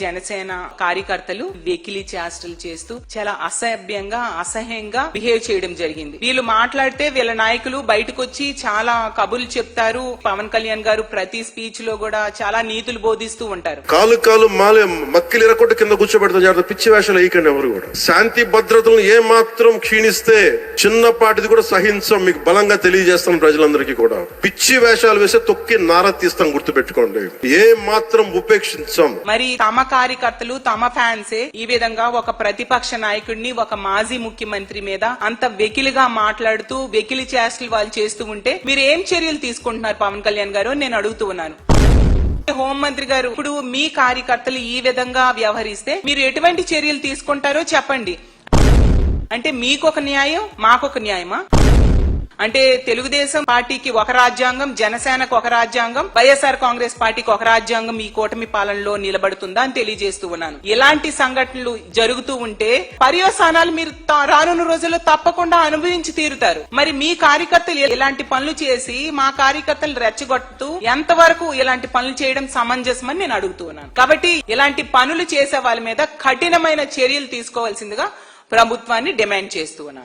జనసేన కార్యకర్తలు వెకిలి చేష్టలు చేస్తూ చాలా అసభ్యంగా అసహ్యంగా బిహేవ్ చేయడం జరిగింది. వీళ్ళు మాట్లాడితే వీళ్ళ నాయకులు బయటకు వచ్చి చాలా కబుర్లు చెప్తారు. పవన్ కళ్యాణ్ గారు ప్రతి స్పీచ్ లో కూడా చాలా నీతులు బోధిస్తూ ఉంటారు. కాలు మాలే మక్కిలు ఎరకొట్టు కింద కూర్చోబెడతారు. జాగ్రత్త, పిచ్చి వేషాలు వేయకండి ఎవరు కూడా. శాంతి భద్రతలను ఏ మాత్రం క్షీణిస్తే చిన్నపాటిది కూడా సహించం, మీకు బలంగా తెలియజేస్తాం ప్రజలందరికీ కూడా. పిచ్చి వేషాలు వేస్తే తొక్కి నార తీస్తాం, గుర్తుపెట్టుకోండి. ఏ మాత్రం ఉపేక్షించం. మరి తమ కార్యకర్తలు తమ ఫ్యాన్సే ఈ విధంగా ఒక ప్రతిపక్ష నాయకుడిని, ఒక మాజీ ముఖ్యమంత్రి మీద అంత వెకిలిగా మాట్లాడుతూ వెకిలి చేష్టలు వాళ్ళు చేస్తూ ఉంటే మీరు ఏం చర్యలు తీసుకుంటున్నారు పవన్ కళ్యాణ్ గారు నేను అడుగుతూ ఉన్నాను. హోంమంత్రి గారు, ఇప్పుడు మీ కార్యకర్తలు ఈ విధంగా వ్యవహరిస్తే మీరు ఎటువంటి చర్యలు తీసుకుంటారో చెప్పండి. అంటే మీకొక న్యాయం, మాకొక న్యాయమా? అంటే తెలుగుదేశం పార్టీకి ఒక రాజ్యాంగం, జనసేనకు ఒక రాజ్యాంగం, వైఎస్ఆర్ కాంగ్రెస్ పార్టీకి ఒక రాజ్యాంగం ఈ కూటమి పాలనలో నిలబడుతుందా అని తెలియజేస్తూ ఉన్నాను. ఇలాంటి సంఘటనలు జరుగుతూ ఉంటే పర్యవసానాలు మీరు రానున్న రోజుల్లో తప్పకుండా అనుభవించి తీరుతారు. మరి మీ కార్యకర్తలు ఇలాంటి పనులు చేసి మా కార్యకర్తలు రెచ్చగొడుతూ ఎంతవరకు ఇలాంటి పనులు చేయడం సమంజసమని నేను అడుగుతూ ఉన్నాను. కాబట్టి ఇలాంటి పనులు చేసే వాళ్ళ మీద కఠినమైన చర్యలు తీసుకోవాల్సిందిగా ప్రభుత్వాన్ని డిమాండ్ చేస్తూ ఉన్నాను.